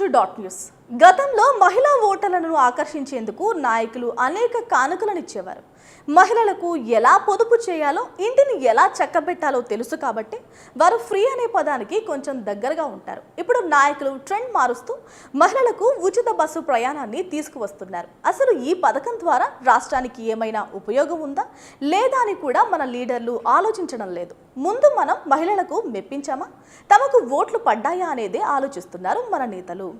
Welcome to news. గతంలో మహిళా ఓటర్లను ఆకర్షించేందుకు నాయకులు అనేక కానుకలను ఇచ్చేవారు. మహిళలకు ఎలా పొదుపు చేయాలో, ఇంటిని ఎలా చక్కబెట్టాలో తెలుసు కాబట్టి వారు ఫ్రీ అనే పదానికి కొంచెం దగ్గరగా ఉంటారు. ఇప్పుడు నాయకులు ట్రెండ్ మారుస్తూ మహిళలకు ఉచిత బస్సు ప్రయాణాన్ని తీసుకువస్తున్నారు. అసలు ఈ పథకం ద్వారా రాష్ట్రానికి ఏమైనా ఉపయోగం ఉందా లేదా అని కూడా మన లీడర్లు ఆలోచించడం లేదు. ముందు మనం మహిళలకు మెప్పించామా, తమకు ఓట్లు పడ్డాయా అనేదే ఆలోచిస్తున్నారు మన నేతలు.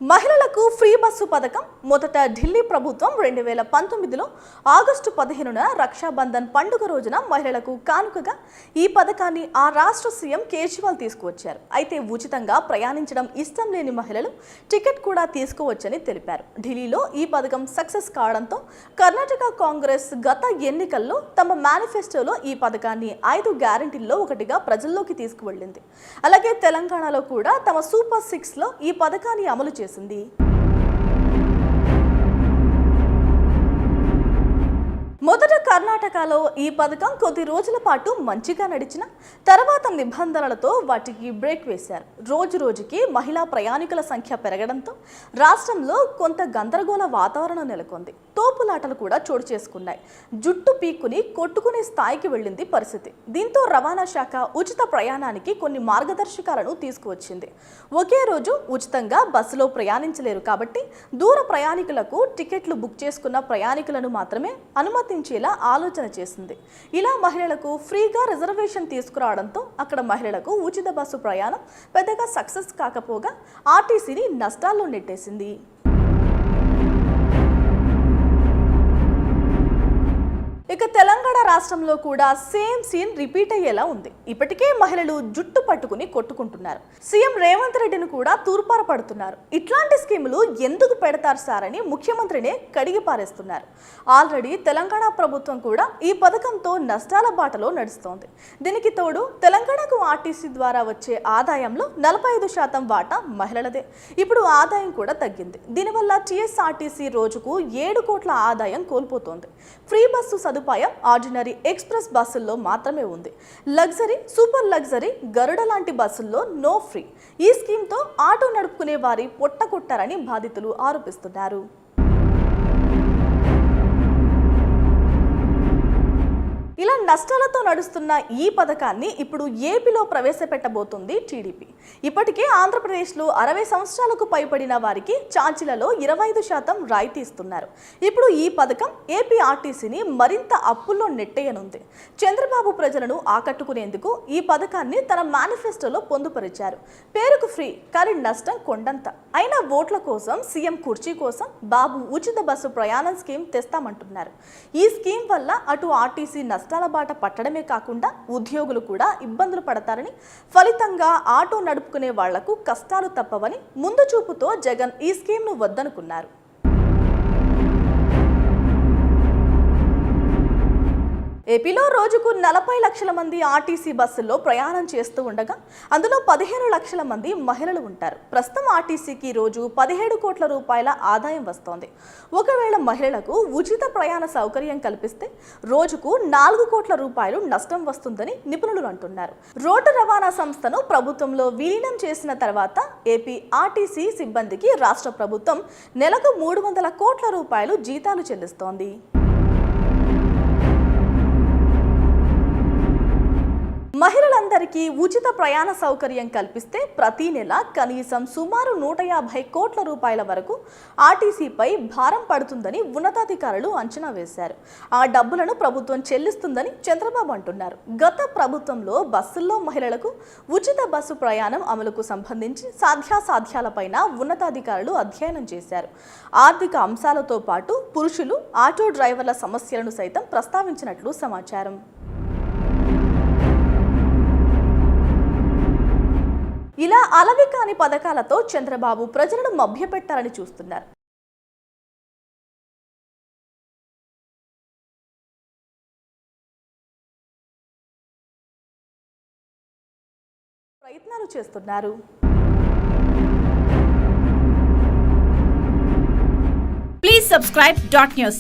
మహిళలకు ఫ్రీ బస్సు పథకం మొదట ఢిల్లీ ప్రభుత్వం 2019లో ఆగస్టు 15న రక్షాబంధన్ పండుగ రోజున మహిళలకు కానుకగా ఈ పథకాన్ని ఆ రాష్ట్ర సీఎం కేజ్రీవాల్ తీసుకువచ్చారు. అయితే ఉచితంగా ప్రయాణించడం ఇష్టం లేని మహిళలు టికెట్ కూడా తీసుకోవచ్చని తెలిపారు. ఢిల్లీలో ఈ పథకం సక్సెస్ కావడంతో కర్ణాటక కాంగ్రెస్ గత ఎన్నికల్లో తమ మేనిఫెస్టోలో ఈ పథకాన్ని 5 గ్యారంటీల్లో ఒకటిగా ప్రజల్లోకి తీసుకువెళ్ళింది. అలాగే తెలంగాణలో కూడా తమ సూపర్ 6లో ఈ పథకాన్ని అమలు చేసింది. మొదట కర్ణాటకలో ఈ పథకం కొద్ది రోజుల పాటు మంచిగా నడిచిన తర్వాత నిబంధనలతో వాటికి బ్రేక్ వేశారు. రోజు రోజుకి మహిళా ప్రయాణికుల సంఖ్య పెరగడంతో రాష్ట్రంలో కొంత గందరగోళ వాతావరణం నెలకొంది. తోపులాటలు కూడా చోటు చేసుకున్నాయి. జుట్టు పీక్కుని కొట్టుకునే స్థాయికి వెళ్ళింది పరిస్థితి. దీంతో రవాణా శాఖ ఉచిత ప్రయాణానికి కొన్ని మార్గదర్శకాలను తీసుకువచ్చింది. ఒకే రోజు ఉచితంగా బస్సులో ప్రయాణించలేరు కాబట్టి దూర ప్రయాణికులకు టికెట్లు బుక్ చేసుకున్న ప్రయాణికులను మాత్రమే అనుమతించేలా ఆలోచన చేసింది. ఇలా మహిళలకు ఫ్రీగా రిజర్వేషన్ తీసుకురావడంతో అక్కడ మహిళలకు ఉచిత బస్సు ప్రయాణం పెద్దగా సక్సెస్ కాకపోగా ఆర్టీసీని నష్టాల్లో నెట్టేసింది. ఇక తెలంగాణ రాష్ట్రంలో కూడా సేమ్ సీన్ రిపీట్ అయ్యేలా ఉంది. ఇప్పటికే మహిళలు జుట్టు పట్టుకుని కొట్టుకుంటున్నారు. సీఎం రేవంత్ రెడ్డిని కూడా తూర్పార పడుతున్నారు. ఇట్లాంటి స్కీములు ఎందుకు పెడతారు సార్ అని ముఖ్యమంత్రినే కడిగి పారేస్తున్నారు. ఆల్రెడీ తెలంగాణ ప్రభుత్వం కూడా ఈ పథకంతో నష్టాల బాటలో నడుస్తోంది. దీనికి తోడు తెలంగాణకు ఆర్టీసీ ద్వారా వచ్చే ఆదాయంలో 45% వాటా మహిళలదే. ఇప్పుడు ఆదాయం కూడా తగ్గింది. దీనివల్ల టీఎస్ఆర్టీసీ రోజుకు 7 కోట్ల ఆదాయం కోల్పోతోంది. ఫ్రీ బస్సు సదుపాయం ఆర్డినరీ ఎక్స్ప్రెస్ బస్సుల్లో మాత్రమే ఉంది. లగ్జరీ, సూపర్ లగ్జరీ, గరుడ లాంటి బస్సుల్లో నో ఫ్రీ. ఈ స్కీమ్తో ఆటో నడుపుకునే వారి పొట్ట కొట్టారని బాధితులు ఆరోపిస్తున్నారు. ఇలా నష్టాలతో నడుస్తున్న ఈ పథకాన్ని ఇప్పుడు ఏపీలో ప్రవేశపెట్టబోతుంది టీడీపీ. ఇప్పటికే ఆంధ్రప్రదేశ్లో 60 సంవత్సరాలకు పైబడిన వారికి ఛార్జీలలో 25% రాయితీ ఇస్తున్నారు. ఇప్పుడు ఈ పథకం ఏపీ ఆర్టీసీని మరింత అప్పుల్లో నెట్టేయనుంది. చంద్రబాబు ప్రజలను ఆకట్టుకునేందుకు ఈ పథకాన్ని తన మేనిఫెస్టోలో పొందుపరిచారు. పేరుకు ఫ్రీ, కానీ నష్టం కొండంత. అయినా ఓట్ల కోసం, సీఎం కుర్చీ కోసం బాబు ఉచిత బస్సు ప్రయాణం స్కీమ్ తెస్తామంటున్నారు. ఈ స్కీమ్ వల్ల అటు ఆర్టీసీ నష్టాల బాట పట్టడమే కాకుండా ఉద్యోగులు కూడా ఇబ్బందులు పడతారని, ఫలితంగా ఆటో నడుపుకునే వాళ్లకు కష్టాలు తప్పవని ముందు చూపుతో జగన్ ఈ స్కీమ్ను వద్దనుకున్నారు. ఏపీలో రోజుకు 40 లక్షల మంది ఆర్టీసీ బస్సుల్లో ప్రయాణం చేస్తూ ఉండగా అందులో 15 లక్షల మంది మహిళలు ఉంటారు. ప్రస్తుతం ఆర్టీసీకి రోజు 17 కోట్ల రూపాయల ఆదాయం వస్తోంది. ఒకవేళ మహిళలకు ఉచిత ప్రయాణ సౌకర్యం కల్పిస్తే రోజుకు 4 కోట్ల రూపాయలు నష్టం వస్తుందని నిపుణులు అంటున్నారు. రోడ్డు రవాణా సంస్థను ప్రభుత్వంలో విలీనం చేసిన తర్వాత ఏపీ ఆర్టీసీ సిబ్బందికి రాష్ట్ర ప్రభుత్వం నెలకు 300 కోట్ల రూపాయలు జీతాలు చెల్లిస్తోంది. మహిళలందరికీ ఉచిత ప్రయాణ సౌకర్యం కల్పిస్తే ప్రతి నెల కనీసం సుమారు 150 కోట్ల రూపాయల వరకు ఆర్టీసీపై భారం పడుతుందని ఉన్నతాధికారులు అంచనా వేశారు. ఆ డబ్బులను ప్రభుత్వం చెల్లిస్తుందని చంద్రబాబు అంటున్నారు. గత ప్రభుత్వంలో బస్సుల్లో మహిళలకు ఉచిత బస్సు ప్రయాణం అమలుకు సంబంధించి సాధ్యాసాధ్యాలపైన ఉన్నతాధికారులు అధ్యయనం చేశారు. ఆర్థిక అంశాలతో పాటు పురుషులు, ఆటో డ్రైవర్ల సమస్యలను సైతం ప్రస్తావించినట్లు సమాచారం. ఇలా అలవి కాని పథకాలతో చంద్రబాబు ప్రజలను మభ్యపెట్టాలని చూస్తున్నారు. ప్రయత్నాలు చేస్తున్నారు. Please subscribe .news.